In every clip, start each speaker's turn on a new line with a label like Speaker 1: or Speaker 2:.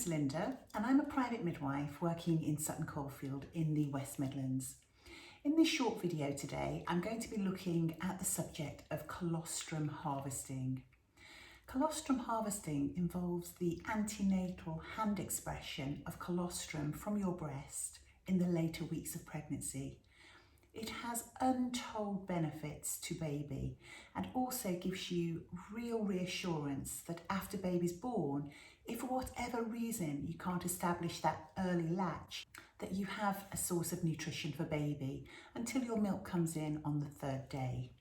Speaker 1: name's Linda and I'm a private midwife working in Sutton Coldfield in the West Midlands. In this short video today, I'm going to be looking at the subject of colostrum harvesting. Colostrum harvesting involves the antenatal hand expression of colostrum from your breast in the later weeks of pregnancy. It has untold benefits to baby and also gives you real reassurance that after baby's born, if for whatever reason you can't establish that early latch, that you have a source of nutrition for baby until your milk comes in on the third day.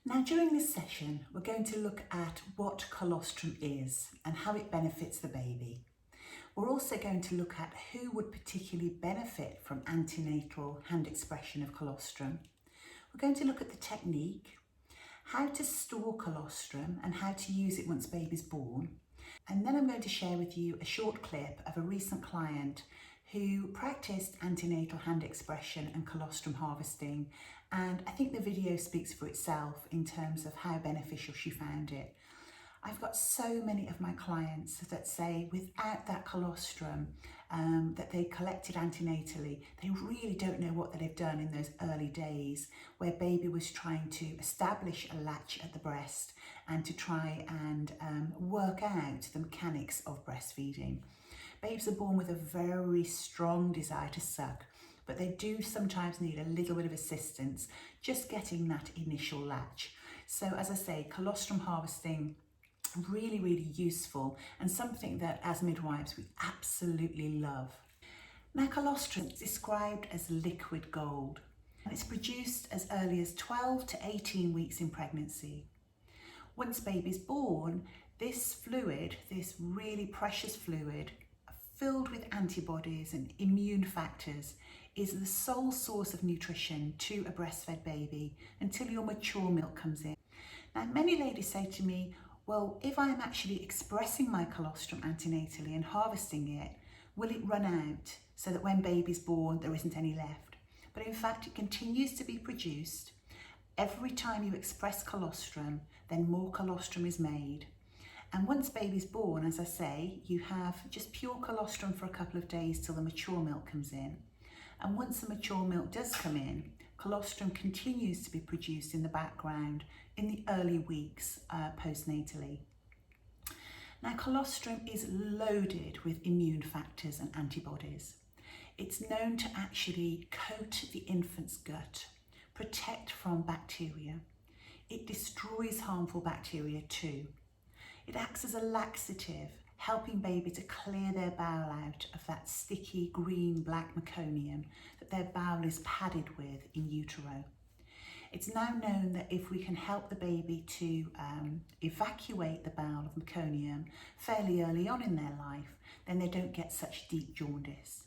Speaker 1: Now during this session, we're going to look at what colostrum is and how it benefits the baby. We're also going to look at who would particularly benefit from antenatal hand expression of colostrum. We're going to look at the technique, how to store colostrum and how to use it once baby's born. And then I'm going to share with you a short clip of a recent client who practiced antenatal hand expression and colostrum harvesting. And I think the video speaks for itself in terms of how beneficial she found it. I've got so many of my clients that say without that colostrum that they collected antenatally, they really don't know what they've done in those early days where baby was trying to establish a latch at the breast and to try and work out the mechanics of breastfeeding. Babes are born with a very strong desire to suck, but they do sometimes need a little bit of assistance just getting that initial latch. So as I say, colostrum harvesting, really useful and something that as midwives we absolutely love. Now colostrum is described as liquid gold and it's produced as early as 12 to 18 weeks in pregnancy. Once baby's born, this fluid, this really precious fluid filled with antibodies and immune factors, is the sole source of nutrition to a breastfed baby until your mature milk comes in. Now many ladies say to me, well, if I'm actually expressing my colostrum antenatally and harvesting it, will it run out so that when baby's born there isn't any left? But in fact it continues to be produced. Every time you express colostrum, then more colostrum is made. And once baby's born, as I say, you have just pure colostrum for a couple of days till the mature milk comes in. And once the mature milk does come in, colostrum continues to be produced in the background in the early weeks postnatally. Now colostrum is loaded with immune factors and antibodies. It's known to actually coat the infant's gut, protect from bacteria. It destroys harmful bacteria too. It acts as a laxative, helping baby to clear their bowel out of that sticky green-black meconium that their bowel is padded with in utero. It's now known that if we can help the baby to evacuate the bowel of meconium fairly early on in their life, then they don't get such deep jaundice.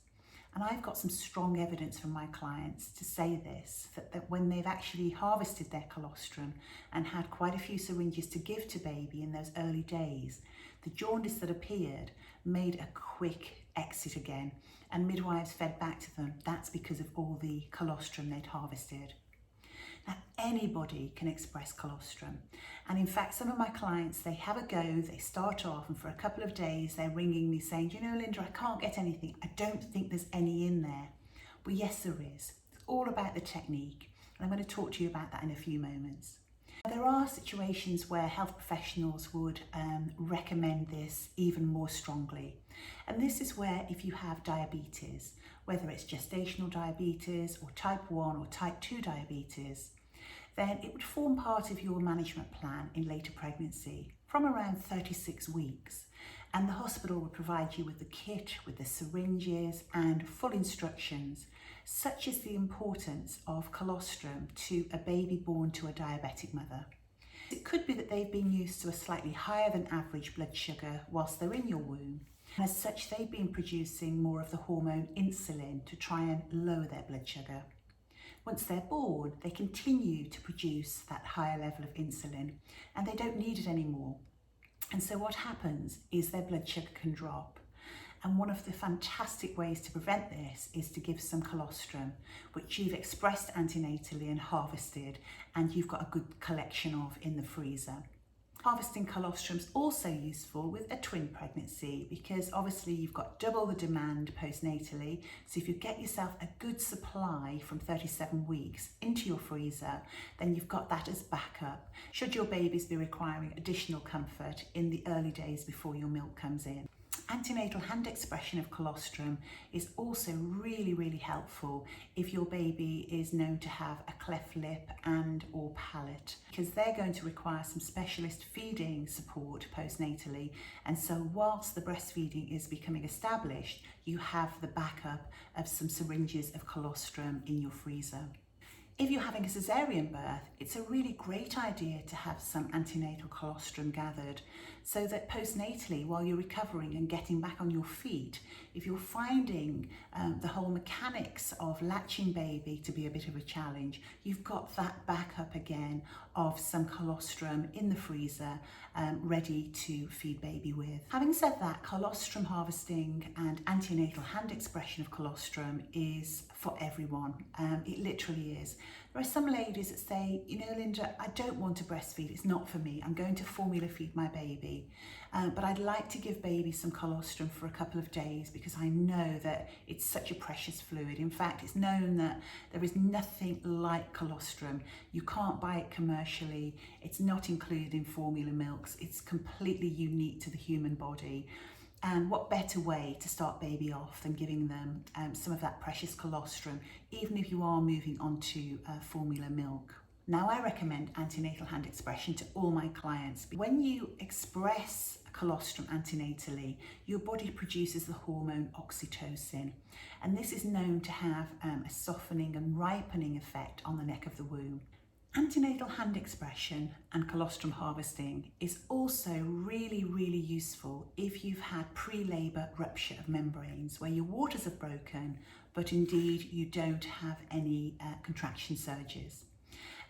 Speaker 1: And I've got some strong evidence from my clients to say this, that when they've actually harvested their colostrum and had quite a few syringes to give to baby in those early days, the jaundice that appeared made a quick exit again, and midwives fed back to them that's because of all the colostrum they'd harvested. Now anybody can express colostrum, and in fact some of my clients, they have a go, they start off and for a couple of days they're ringing me saying, you know Linda, I can't get anything, I don't think there's any in there. Well yes there is. It's all about the technique and I'm going to talk to you about that in a few moments. There are situations where health professionals would recommend this even more strongly, and this is where if you have diabetes, whether it's gestational diabetes or type 1 or type 2 diabetes, then it would form part of your management plan in later pregnancy from around 36 weeks, and the hospital would provide you with the kit, with the syringes and full instructions. Such is the importance of colostrum to a baby born to a diabetic mother. It could be that they've been used to a slightly higher than average blood sugar whilst they're in your womb. And as such, they've been producing more of the hormone insulin to try and lower their blood sugar. Once they're born, they continue to produce that higher level of insulin and they don't need it anymore. And so what happens is their blood sugar can drop. And one of the fantastic ways to prevent this is to give some colostrum, which you've expressed antenatally and harvested, and you've got a good collection of in the freezer. Harvesting colostrum is also useful with a twin pregnancy because obviously you've got double the demand postnatally. So if you get yourself a good supply from 37 weeks into your freezer, then you've got that as backup should your babies be requiring additional comfort in the early days before your milk comes in. Antenatal hand expression of colostrum is also really helpful if your baby is known to have a cleft lip and or palate, because they're going to require some specialist feeding support postnatally, and so whilst the breastfeeding is becoming established, you have the backup of some syringes of colostrum in your freezer. If you're having a caesarean birth, it's a really great idea to have some antenatal colostrum gathered so that postnatally, while you're recovering and getting back on your feet, if you're finding the whole mechanics of latching baby to be a bit of a challenge, you've got that backup again of some colostrum in the freezer ready to feed baby with. Having said that, colostrum harvesting and antenatal hand expression of colostrum is for everyone. It literally is. There are some ladies that say, you know, Linda, I don't want to breastfeed, it's not for me, I'm going to formula feed my baby. But I'd like to give baby some colostrum for a couple of days because I know that it's such a precious fluid. In fact, it's known that there is nothing like colostrum. You can't buy it commercially. It's not included in formula milks. It's completely unique to the human body. And what better way to start baby off than giving them some of that precious colostrum, even if you are moving on to formula milk. Now, I recommend antenatal hand expression to all my clients. When you express colostrum antenatally, your body produces the hormone oxytocin, and this is known to have a softening and ripening effect on the neck of the womb. Antenatal hand expression and colostrum harvesting is also really useful if you've had pre-labour rupture of membranes where your waters have broken, but indeed you don't have any contraction surges.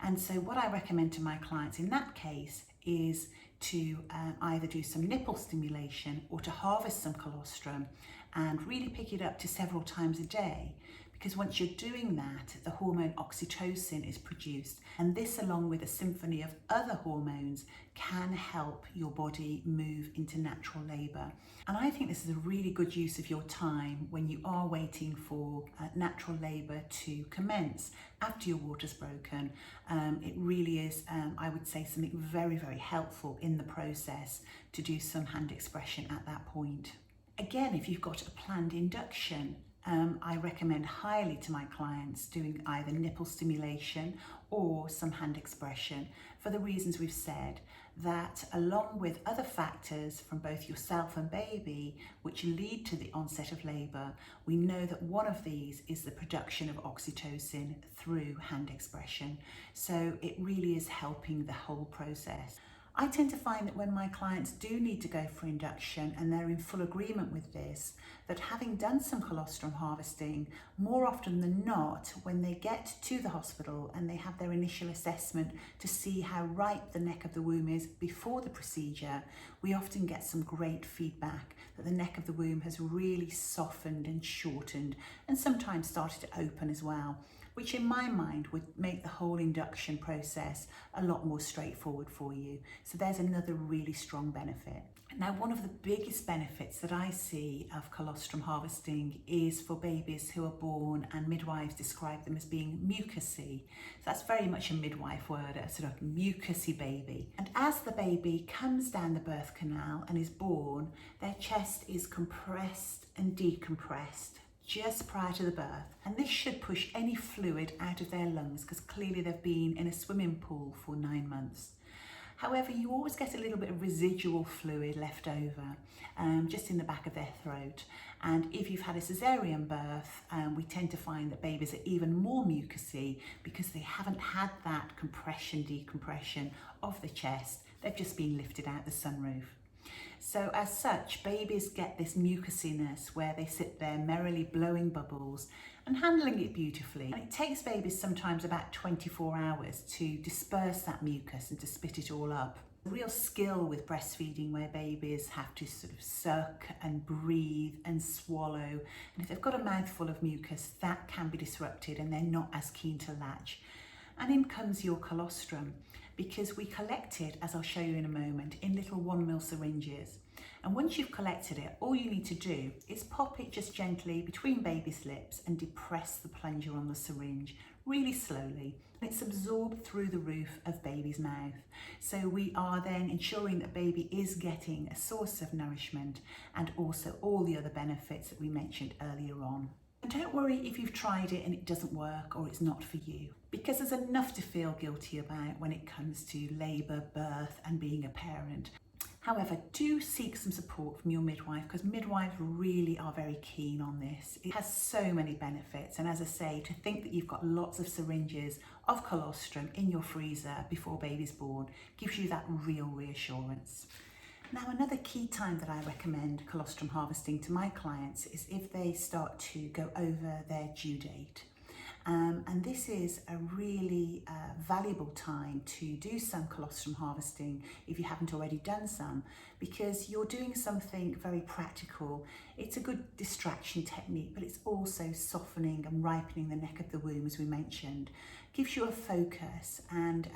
Speaker 1: And so what I recommend to my clients in that case is to either do some nipple stimulation or to harvest some colostrum and really pick it up to several times a day. Because once you're doing that, the hormone oxytocin is produced, and this, along with a symphony of other hormones, can help your body move into natural labour. And I think this is a really good use of your time when you are waiting for natural labour to commence after your water's broken. It really is, I would say, something very helpful in the process to do some hand expression at that point. Again, if you've got a planned induction, I recommend highly to my clients doing either nipple stimulation or some hand expression for the reasons we've said, that along with other factors from both yourself and baby which lead to the onset of labour, we know that one of these is the production of oxytocin through hand expression. So it really is helping the whole process. I tend to find that when my clients do need to go for induction and they're in full agreement with this, that having done some colostrum harvesting, more often than not, when they get to the hospital and they have their initial assessment to see how ripe the neck of the womb is before the procedure, we often get some great feedback that the neck of the womb has really softened and shortened and sometimes started to open as well, which in my mind would make the whole induction process a lot more straightforward for you. So there's another really strong benefit. Now, one of the biggest benefits that I see of colostrum harvesting is for babies who are born, and midwives describe them as being mucousy. So that's very much a midwife word, a sort of mucousy baby. And as the baby comes down the birth canal and is born, their chest is compressed and decompressed just prior to the birth, and this should push any fluid out of their lungs because clearly they've been in a swimming pool for 9 months. However, you always get a little bit of residual fluid left over just in the back of their throat, and if you've had a caesarean birth, we tend to find that babies are even more mucousy because they haven't had that compression decompression of the chest. They've just been lifted out the sunroof. So as such, babies get this mucusiness where they sit there merrily blowing bubbles and handling it beautifully. And it takes babies sometimes about 24 hours to disperse that mucus and to spit it all up. A real skill with breastfeeding where babies have to sort of suck and breathe and swallow. And if they've got a mouthful of mucus, that can be disrupted and they're not as keen to latch. And in comes your colostrum, because we collect it, as I'll show you in a moment, in little 1 ml syringes. And once you've collected it, all you need to do is pop it just gently between baby's lips and depress the plunger on the syringe really slowly. And it's absorbed through the roof of baby's mouth. So we are then ensuring that baby is getting a source of nourishment and also all the other benefits that we mentioned earlier on. And don't worry if you've tried it and it doesn't work or it's not for you, because there's enough to feel guilty about when it comes to labour, birth and being a parent. However, do seek some support from your midwife, because midwives really are very keen on this. It has so many benefits, and as I say, to think that you've got lots of syringes of colostrum in your freezer before baby's born gives you that real reassurance. Now, another key time that I recommend colostrum harvesting to my clients is if they start to go over their due date. And this is a really valuable time to do some colostrum harvesting if you haven't already done some, because you're doing something very practical. It's a good distraction technique, but it's also softening and ripening the neck of the womb, as we mentioned. Gives you a focus, and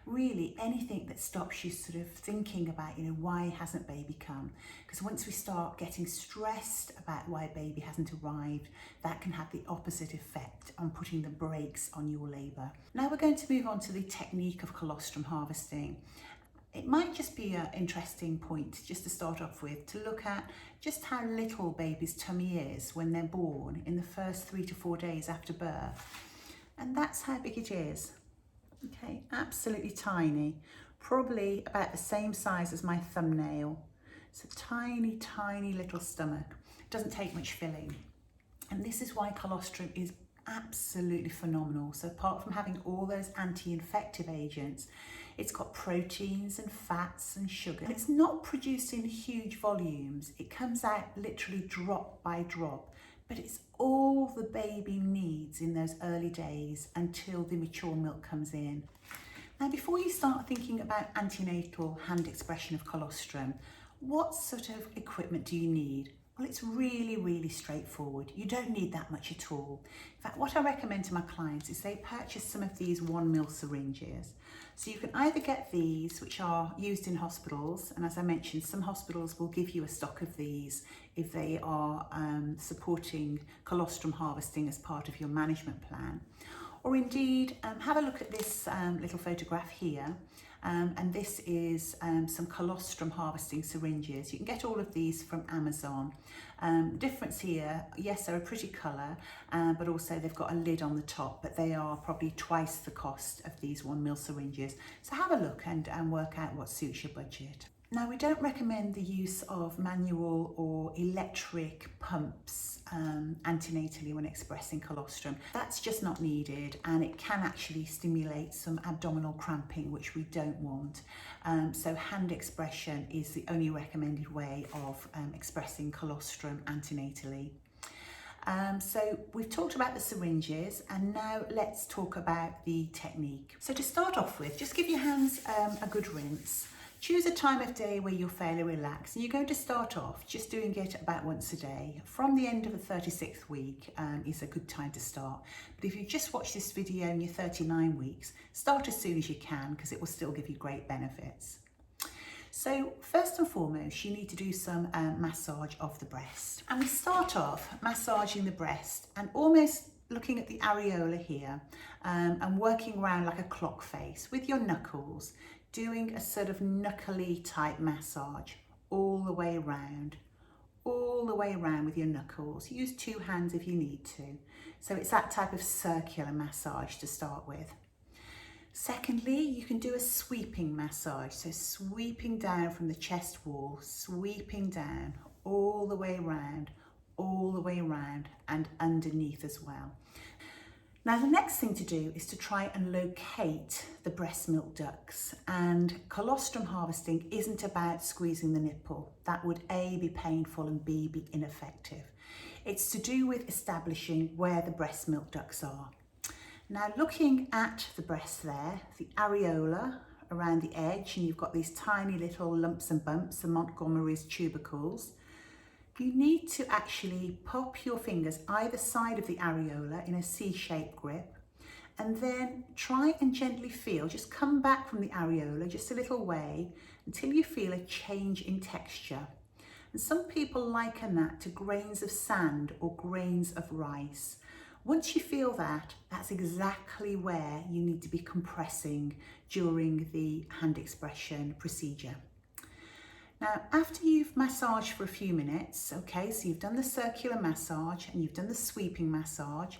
Speaker 1: really anything that stops you sort of thinking about, why hasn't baby come? Because once we start getting stressed about why baby hasn't arrived, that can have the opposite effect on putting the brakes on your labour. Now we're going to move on to the technique of colostrum harvesting. It might just be an interesting point just to start off with, to look at just how little baby's tummy is when they're born in the first 3 to 4 days after birth. And that's how big it is. Okay, absolutely tiny, probably about the same size as my thumbnail. It's a tiny, tiny little stomach. It doesn't take much filling. And this is why colostrum is absolutely phenomenal. So apart from having all those anti-infective agents, it's got proteins and fats and sugar. And it's not produced in huge volumes. It comes out literally drop by drop. But it's all the baby needs in those early days until the mature milk comes in. Now, before you start thinking about antenatal hand expression of colostrum, what sort of equipment do you need? Well, it's really, really straightforward. You don't need that much at all. In fact, what I recommend to my clients is they purchase some of these 1 ml syringes. So you can either get these, which are used in hospitals, and as I mentioned, some hospitals will give you a stock of these if they are supporting colostrum harvesting as part of your management plan. Or indeed, have a look at this little photograph here. And this is some colostrum harvesting syringes. You can get all of these from Amazon. The difference here, yes, they're a pretty colour, but also they've got a lid on the top, but they are probably twice the cost of these 1 ml syringes. So have a look and work out what suits your budget. Now, we don't recommend the use of manual or electric pumps antenatally when expressing colostrum. That's just not needed, and it can actually stimulate some abdominal cramping, which we don't want. So hand expression is the only recommended way of expressing colostrum antenatally. So we've talked about the syringes, and now let's talk about the technique. So to start off with, just give your hands a good rinse. Choose a time of day where you're fairly relaxed, and you're going to start off just doing it about once a day. From the end of the 36th week is a good time to start. But if you just watch this video in your 39 weeks, start as soon as you can, because it will still give you great benefits. So first and foremost, you need to do some massage of the breast. And we start off massaging the breast and almost looking at the areola here and working around like a clock face with your knuckles, doing a sort of knuckly type massage all the way around with your knuckles. Use 2 hands if you need to. So it's that type of circular massage to start with. Secondly, you can do a sweeping massage. So sweeping down from the chest wall, sweeping down all the way around and underneath as well. Now, the next thing to do is to try and locate the breast milk ducts, and colostrum harvesting isn't about squeezing the nipple. That would A, be painful, and B, be ineffective. It's to do with establishing where the breast milk ducts are. Now, looking at the breast there, the areola around the edge, and you've got these tiny little lumps and bumps, the Montgomery's tubercles. You need to actually pop your fingers either side of the areola in a C-shaped grip and then try and gently feel, just come back from the areola just a little way until you feel a change in texture. And some people liken that to grains of sand or grains of rice. Once you feel that, that's exactly where you need to be compressing during the hand expression procedure. Now, after you've massaged for a few minutes, okay, so you've done the circular massage and you've done the sweeping massage,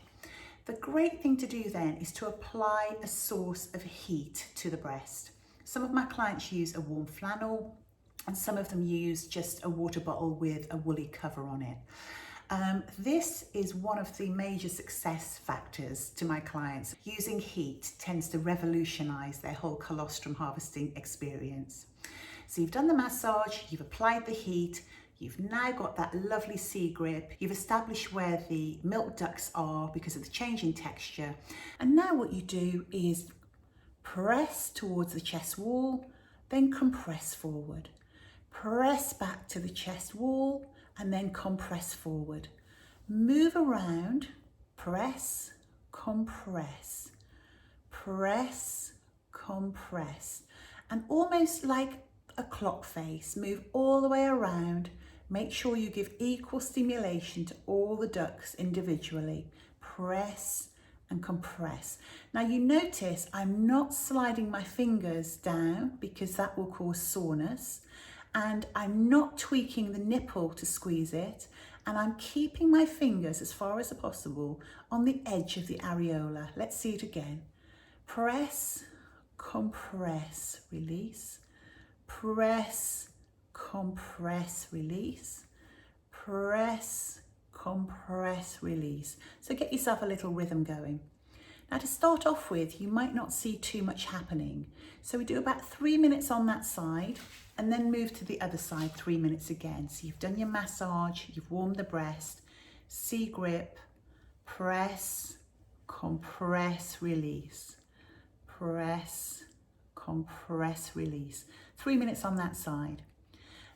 Speaker 1: the great thing to do then is to apply a source of heat to the breast. Some of my clients use a warm flannel and some of them use just a water bottle with a woolly cover on it. This is one of the major success factors to my clients. Using heat tends to revolutionize their whole colostrum harvesting experience. So you've done the massage, you've applied the heat, you've now got that lovely C grip, you've established where the milk ducts are because of the change in texture. And now what you do is press towards the chest wall, then compress forward. Press back to the chest wall and then compress forward. Move around, press, compress, press, compress. And almost like a clock face, move all the way around. Make sure you give equal stimulation to all the ducts individually. Press and compress. Now you notice I'm not sliding my fingers down because that will cause soreness, and I'm not tweaking the nipple to squeeze it, and I'm keeping my fingers as far as possible on the edge of the areola. Let's see it again. Press, compress, release. Press, compress, release. Press, compress, release. So get yourself a little rhythm going. Now to start off with, you might not see too much happening. So we do about 3 minutes on that side and then move to the other side 3 minutes again. So you've done your massage, you've warmed the breast, C grip, press, compress, release. Press, compress, release. 3 minutes on that side.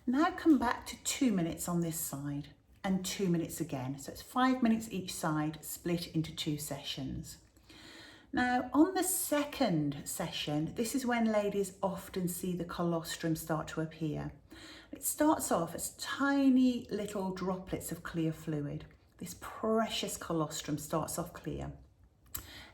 Speaker 1: Now come back to 2 minutes on this side and 2 minutes again. So it's 5 minutes each side, split into 2 sessions. Now on the second session, this is when ladies often see the colostrum start to appear. It starts off as tiny little droplets of clear fluid. This precious colostrum starts off clear.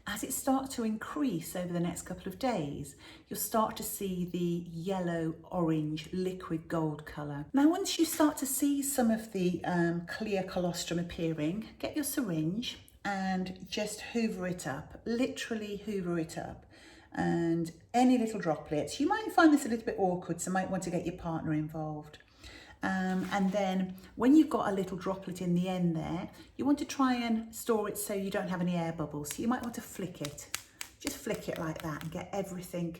Speaker 1: As it starts to increase over the next couple of days, you'll start to see the yellow, orange, liquid gold colour. Now, once you start to see some of the clear colostrum appearing, get your syringe and just hoover it up, literally hoover it up. And any little droplets, you might find this a little bit awkward, so you might want to get your partner involved. And then when you've got a little droplet in the end there, you want to try and store it so you don't have any air bubbles. So you might want to flick it, just flick it like that and get everything,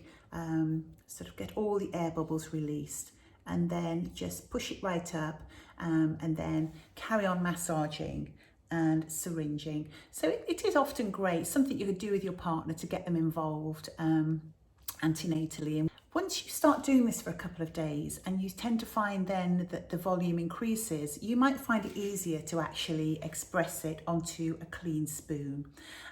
Speaker 1: sort of get all the air bubbles released. And then just push it right up and then carry on massaging and syringing. So it is often great, something you could do with your partner to get them involved antenatally. Once you start doing this for a couple of days and you tend to find then that the volume increases, you might find it easier to actually express it onto a clean spoon.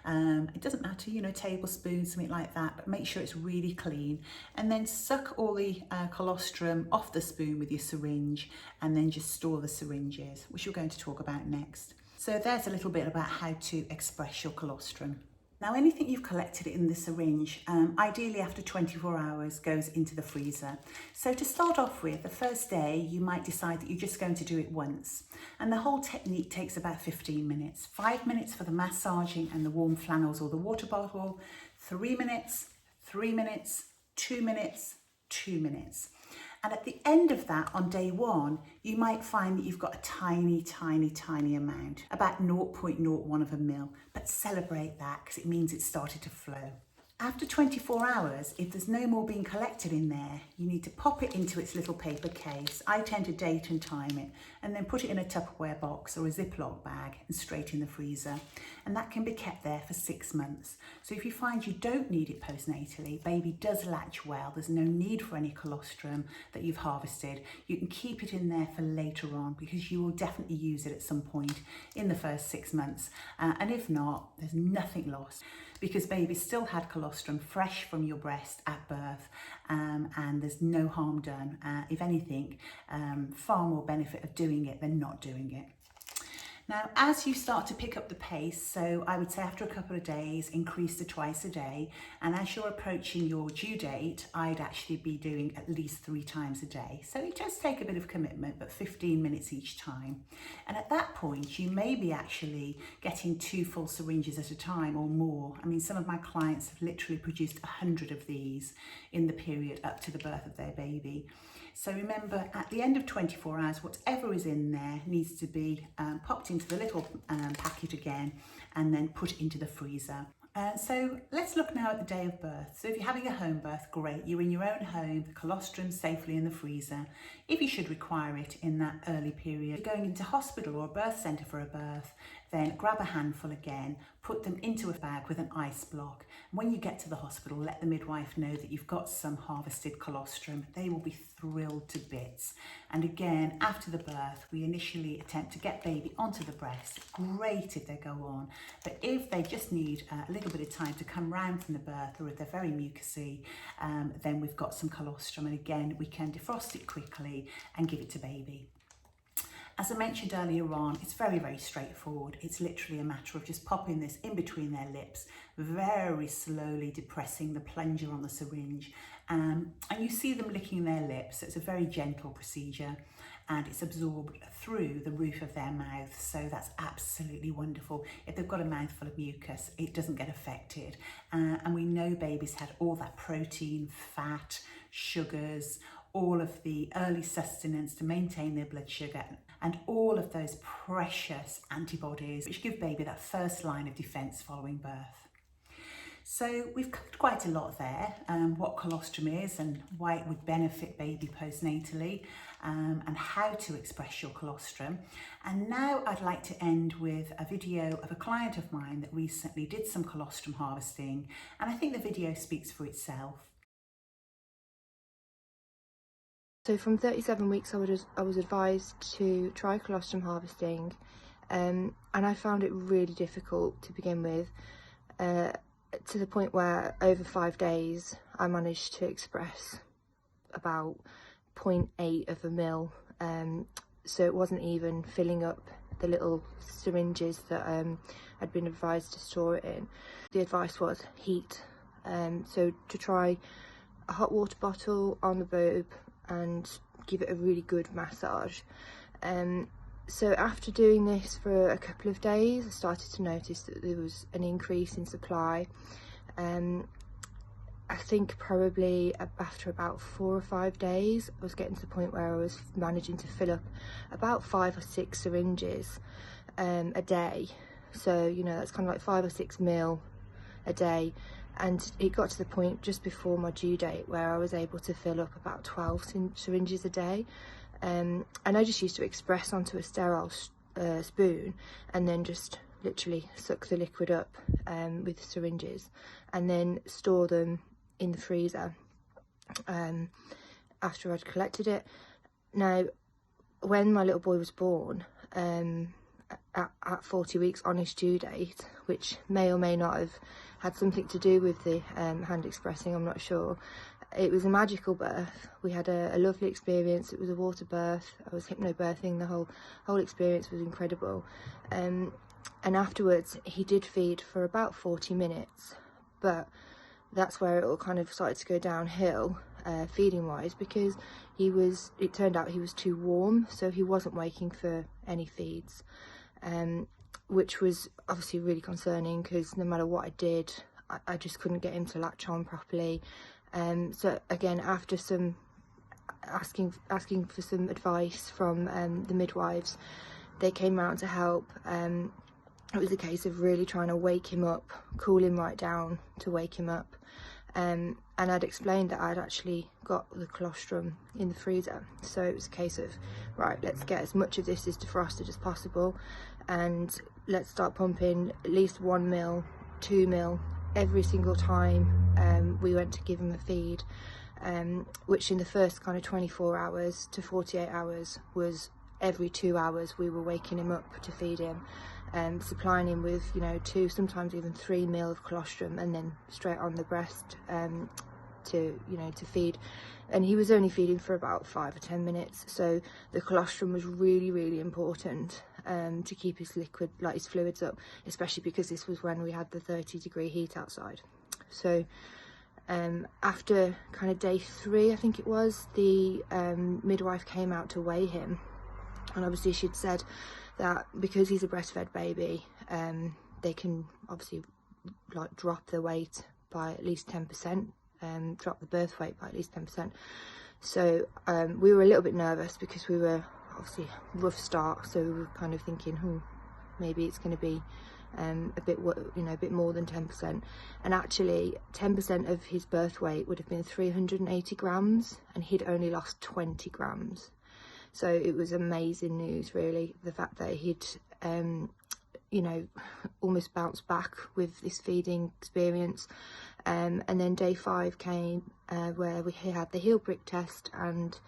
Speaker 1: It doesn't matter, you know, tablespoon, something like that, but make sure it's really clean. And then suck all the colostrum off the spoon with your syringe and then just store the syringes, which we're going to talk about next. So there's a little bit about how to express your colostrum. Now anything you've collected in the syringe, ideally after 24 hours goes into the freezer. So to start off with, the first day you might decide that you're just going to do it once. And the whole technique takes about 15 minutes. 5 minutes for the massaging and the warm flannels or the water bottle, 3 minutes, 3 minutes, 2 minutes, 2 minutes. And at the end of that, on day one, you might find that you've got a tiny, tiny, tiny amount, about 0.01 of a mil, but celebrate that because it means it's started to flow. After 24 hours, if there's no more being collected in there, you need to pop it into its little paper case. I tend to date and time it, and then put it in a Tupperware box or a Ziploc bag and straight in the freezer. And that can be kept there for 6 months. So if you find you don't need it postnatally, baby does latch well, there's no need for any colostrum that you've harvested, you can keep it in there for later on because you will definitely use it at some point in the first 6 months. And if not, there's nothing lost. because baby still had colostrum fresh from your breast at birth, and there's no harm done. If anything, far more benefit of doing it than not doing it. Now, as you start to pick up the pace, so I would say after a couple of days, increase to twice a day. And as you're approaching your due date, I'd actually be doing at least 3 times a day. So it does take a bit of commitment, but 15 minutes each time. And at that point, you may be actually getting 2 full syringes at a time or more. I mean, some of my clients have literally produced 100 of these in the period up to the birth of their baby. So remember, at the end of 24 hours, whatever is in there needs to be popped into the little packet again and then put into the freezer. So let's look now at the day of birth. So if you're having a home birth, great. You're in your own home, the colostrum safely in the freezer. If you should require it in that early period, going into hospital or a birth centre for a birth, then grab a handful again, put them into a bag with an ice block. When you get to the hospital, let the midwife know that you've got some harvested colostrum. They will be thrilled to bits. And again, after the birth, we initially attempt to get baby onto the breast. Great if they go on, but if they just need a little bit of time to come round from the birth, or if they're very mucousy, then we've got some colostrum, and again, we can defrost it quickly and give it to baby. As I mentioned earlier on, it's very, very straightforward. It's literally a matter of just popping this in between their lips, very slowly depressing the plunger on the syringe. And you see them licking their lips. So it's a very gentle procedure, and it's absorbed through the roof of their mouth. So that's absolutely wonderful. If they've got a mouthful of mucus, it doesn't get affected. And we know babies had all that protein, fat, sugars, all of the early sustenance to maintain their blood sugar, and all of those precious antibodies which give baby that first line of defence following birth. So we've covered quite a lot there, what colostrum is and why it would benefit baby postnatally, and how to express your colostrum. And now I'd like to end with a video of a client of mine that recently did some colostrum harvesting, and I think the video speaks for itself.
Speaker 2: So from 37 weeks I was advised to try colostrum harvesting, and I found it really difficult to begin with, to the point where over 5 days I managed to express about 0.8 of a mil, so it wasn't even filling up the little syringes that I'd been advised to store it in. The advice was heat, so to try a hot water bottle on the boob and give it a really good massage. So after doing this for a couple of days, I started to notice that there was an increase in supply. I think probably after about 4 or 5 days, I was getting to the point where I was managing to fill up about 5 or 6 syringes a day. So, you know, that's kind of like 5 or 6 mil a day. And it got to the point just before my due date where I was able to fill up about 12 syringes a day. And I just used to express onto a sterile spoon and then just literally suck the liquid up with syringes and then store them in the freezer after I'd collected it. Now, when my little boy was born, at 40 weeks on his due date, which may or may not have had something to do with the hand expressing, I'm not sure. It was a magical birth. We had a lovely experience. It was a water birth. I was hypnobirthing. The whole experience was incredible. And afterwards, he did feed for about 40 minutes, but that's where it all kind of started to go downhill, feeding wise, because it turned out he was too warm, so he wasn't waking for any feeds. Which was obviously really concerning because no matter what I did, I just couldn't get him to latch on properly. So again, after some asking for some advice from the midwives, they came round to help. It was a case of really trying to wake him up, cool him right down to wake him up. And I'd explained that I'd actually got the colostrum in the freezer, so it was a case of, right, let's get as much of this as defrosted as possible and let's start pumping at least 1 mil, 2 mil every single time we went to give him a feed, which in the first kind of 24 hours to 48 hours was every 2 hours we were waking him up to feed him. supplying him with, you know, 2, sometimes even 3 mil of colostrum, and then straight on the breast to, you know, to feed. And he was only feeding for about 5 or 10 minutes, so the colostrum was really, really important to keep his liquid, like his fluids up, especially because this was when we had the 30-degree heat outside. So after kind of day 3, I think it was, the midwife came out to weigh him, and obviously she'd said that because he's a breastfed baby, they can obviously like drop the weight by at least 10%, drop the birth weight by at least 10%. So we were a little bit nervous because we were obviously rough start, so we were kind of thinking, oh, maybe it's going to be a bit, you know, a bit more than 10%. And actually 10% of his birth weight would have been 380 grams, and he'd only lost 20 grams. So it was amazing news, really, the fact that he'd you know, almost bounced back with this feeding experience. And then day 5 came, where he had the heel prick test and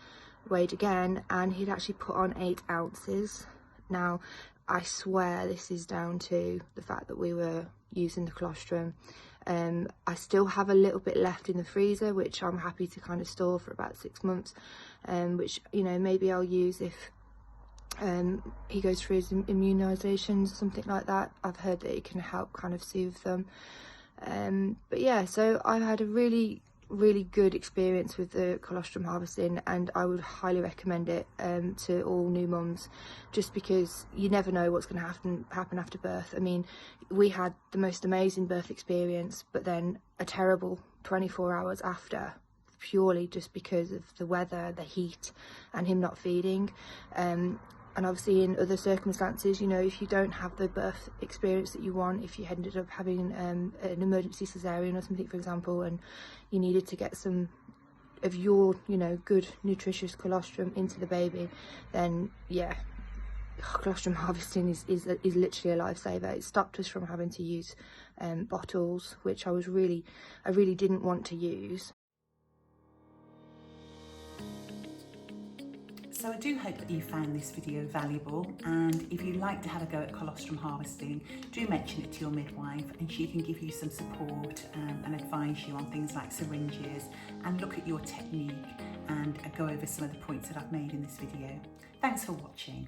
Speaker 2: weighed again, and he'd actually put on 8 ounces. Now, I swear this is down to the fact that we were using the colostrum. I still have a little bit left in the freezer, which I'm happy to kind of store for about 6 months, which, you know, maybe I'll use if he goes through his immunisations, something like that. I've heard that it can help kind of soothe them. But yeah, so I had a really, really good experience with the colostrum harvesting, and I would highly recommend it to all new mums, just because you never know what's going to happen after birth. I mean, we had the most amazing birth experience, but then a terrible 24 hours after, purely just because of the weather, the heat, and him not feeding. And obviously in other circumstances, you know, if you don't have the birth experience that you want, if you ended up having an emergency cesarean or something, for example, and you needed to get some of your, you know, good nutritious colostrum into the baby, then yeah, colostrum harvesting is literally a lifesaver. It stopped us from having to use bottles, which I really didn't want to use.
Speaker 1: So I do hope that you found this video valuable, and if you'd like to have a go at colostrum harvesting, do mention it to your midwife, and she can give you some support and advise you on things like syringes, and look at your technique and go over some of the points that I've made in this video. Thanks for watching.